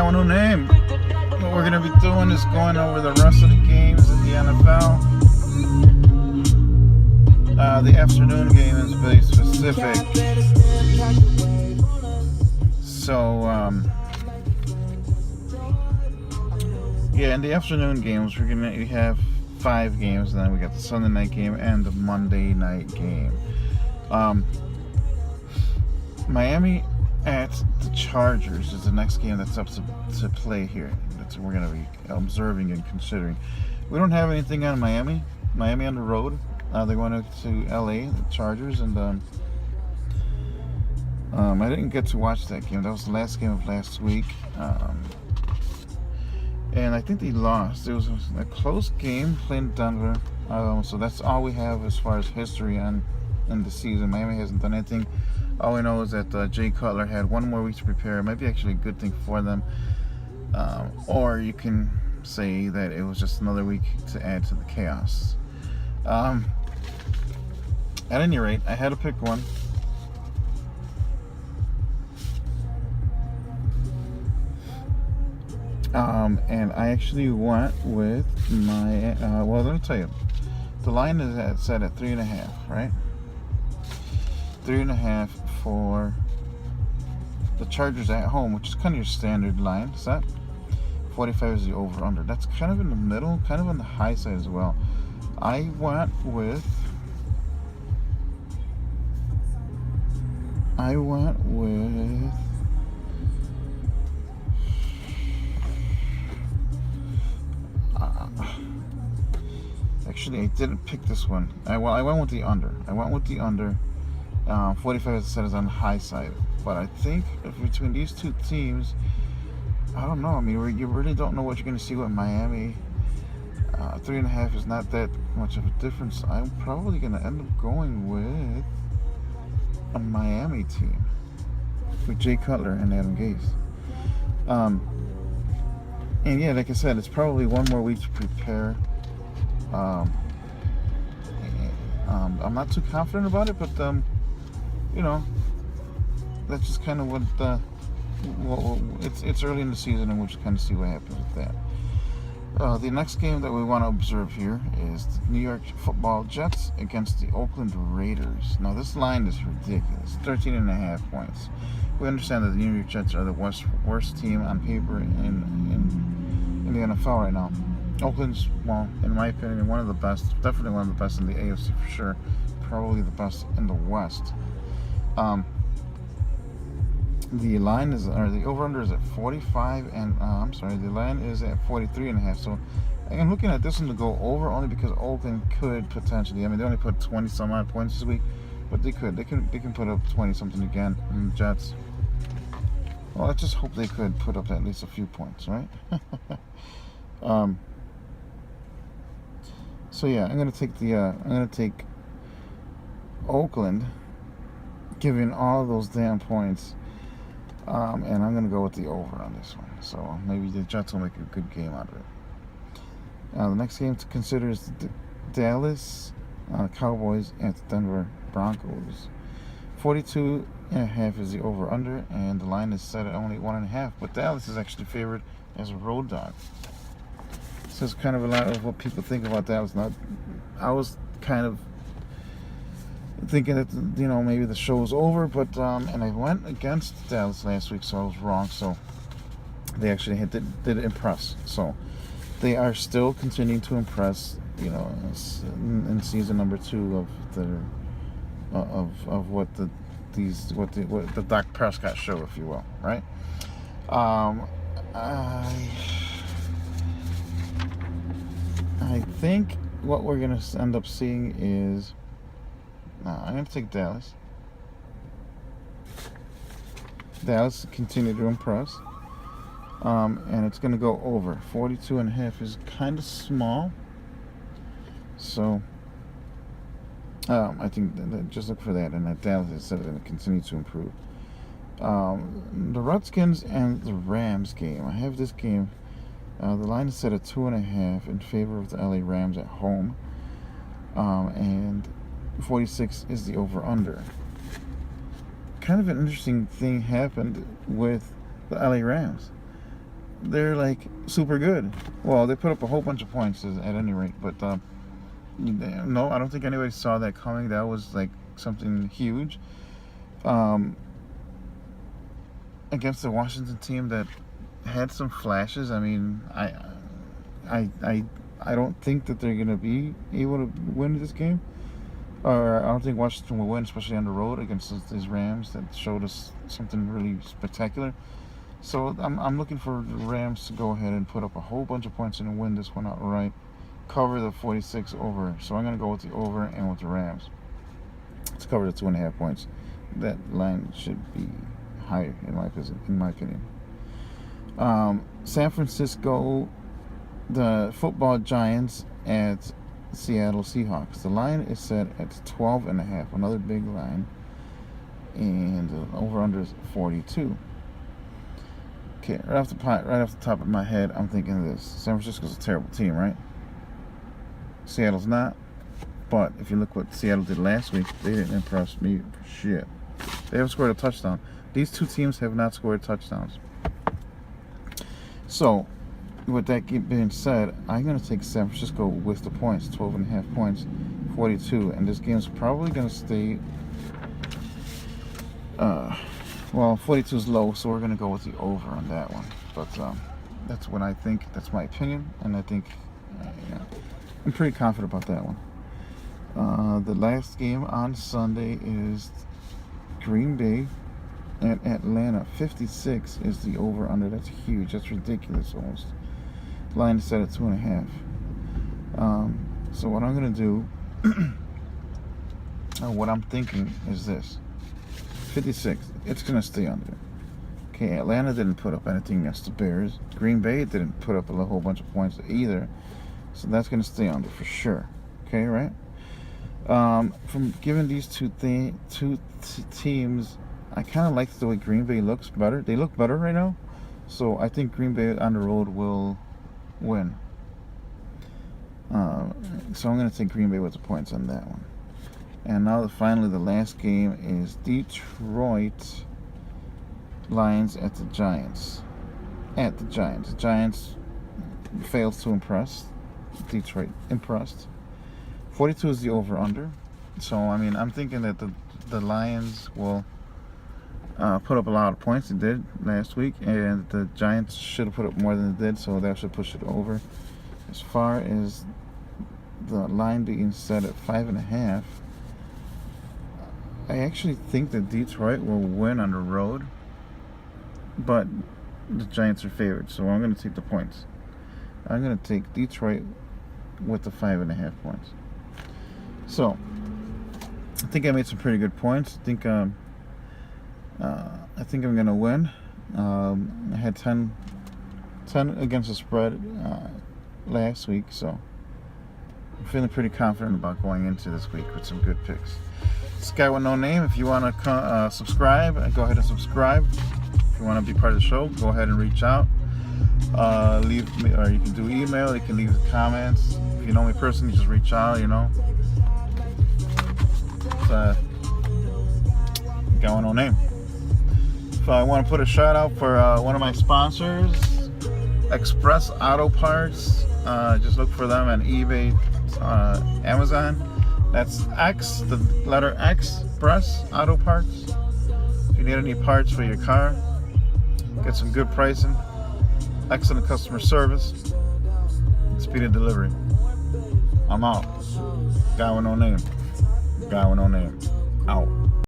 got one new name. What we're going to be doing is going over the rest of the games in the NFL. The afternoon game is very specific. So, yeah, in the afternoon games, we have 5 games, and then we got the Sunday night game and the Monday night game. Miami at the Chargers is the next game that's up to play here. That's what we're going to be observing and considering. We don't have anything on Miami. Miami on the road. They're going to LA, the Chargers, and I didn't get to watch that game. That was the last game of last week. And I think they lost. It was a close game playing Denver. So that's all we have as far as history in the season. Miami hasn't done anything. All we know is that Jay Cutler had 1 more week to prepare. It might be actually a good thing for them. Or you can say that it was just another week to add to the chaos. At any rate, I had to pick one. And I actually went with my, well, let me tell you. The line is set at 3.5, right? 3.5 for the Chargers at home, which is kind of your standard line. Is that 45 is the over/under? That's kind of in the middle, kind of on the high side as well. I went with actually, I didn't pick this one. I went with the under. 45, as I said, is on the high side. But I think if between these two teams, I don't know. I mean, you really don't know what you're going to see with Miami. 3.5 is not that much of a difference. I'm probably going to end up going with a Miami team with Jay Cutler and Adam Gase. And yeah, like I said, it's probably 1 more week to prepare. I'm not too confident about it, but you know, that's just kind of what it's early in the season, and we'll just kind of see what happens with that. The next game that we want to observe here is the New York Football Jets against the Oakland Raiders. Now, this line is ridiculous. 13.5 points. We understand that the New York Jets are the worst team on paper in the NFL right now. Oakland's, well, in my opinion, one of the best, definitely one of the best in the AFC for sure. Probably the best in the West. The line is, or the over/under is at 45, and the line is at 43.5. So I'm looking at this one to go over only because Oakland could potentially. I mean, they only put 20 some odd points this week, but they can put up 20 something again. And the Jets. Well, let's just hope they could put up at least a few points, right? So yeah, I'm gonna take Oakland, giving all those damn points. And I'm going to go with the over on this one. So maybe the Jets will make a good game out of it. The next game to consider is the Dallas Cowboys at the Denver Broncos. 42.5 is the over/under, and the line is set at only 1.5. But Dallas is actually favored as a road dog. So it's kind of a lot of what people think about Dallas. Now, I was kind of thinking that, you know, maybe the show was over, but and I went against Dallas last week, so I was wrong. So they actually did impress. So they are still continuing to impress, you know, in season number 2 of what the Dak Prescott show, if you will, right? I think what we're gonna end up seeing is. I'm going to take Dallas. Dallas continue to impress. And it's going to go over. 42.5 is kind of small. So, I think just look for that. And that Dallas is going to continue to improve. The Redskins and the Rams game. I have this game. The line is set at 2.5 in favor of the LA Rams at home. And 46 is the over/under. Kind of an interesting thing happened with the LA Rams. they're like super good. Well, they put up a whole bunch of points at any rate, but no, I don't think anybody saw that coming. That was like something huge against the Washington team that had some flashes. I mean, I don't think that they're gonna be able to win this game, or I don't think Washington will win, especially on the road against these Rams that showed us something really spectacular. So I'm looking for the Rams to go ahead and put up a whole bunch of points and win this one outright, cover the 46 over. So I'm gonna go with the over and with the Rams. Let's cover the 2.5 points. That line should be higher in my opinion. San Francisco, the football Giants at Seattle Seahawks. The line is set at 12.5, another big line, and over under is 42. Okay, right off the top of my head, I'm thinking this: San Francisco's a terrible team, right? Seattle's not. But if you look what Seattle did last week, they didn't impress me for shit. They haven't scored a touchdown. These two teams have not scored touchdowns. So, with that being said, I'm going to take San Francisco with the points, 12.5 points, 42. And this game's probably going to stay, well, 42 is low, so we're going to go with the over on that one. But that's what I think. That's my opinion. And I think, I'm pretty confident about that one. The last game on Sunday is Green Bay at Atlanta. 56 is the over-under. That's huge. That's ridiculous almost. Line is set at 2.5. So what I'm going to do, what I'm thinking is this. 56. It's going to stay under. Okay, Atlanta didn't put up anything against the Bears. Green Bay didn't put up a whole bunch of points either. So that's going to stay under for sure. Okay, right? From giving these two teams, I kind of like the way Green Bay looks better. They look better right now. So I think Green Bay on the road will win. So I'm going to take Green Bay with the points on that one. And now finally the last game is Detroit Lions at the Giants. At the Giants. The Giants fails to impress. Detroit impressed. 42 is the over-under. So, I mean, I'm thinking that the Lions will put up a lot of points. They did last week. And the Giants should have put up more than they did. So that should push it over. As far as the line being set at 5.5, I actually think that Detroit will win on the road. But the Giants are favored. So I'm going to take the points. I'm going to take Detroit with the 5.5 points. So, I think I made some pretty good points. I think I'm gonna win. I had 10 against the spread last week, so I'm feeling pretty confident about going into this week with some good picks. This guy with no name. If you want to subscribe, go ahead and subscribe. If you want to be part of the show, go ahead and reach out. Leave me, or you can do email. You can leave comments. If you know me personally, just reach out. Guy with no name. If I want to put a shout out for one of my sponsors, Express Auto Parts. Just look for them on eBay, Amazon. That's X, the letter X, Express Auto Parts. If you need any parts for your car, get some good pricing, excellent customer service, speed of delivery. I'm out. Guy with no name. Out.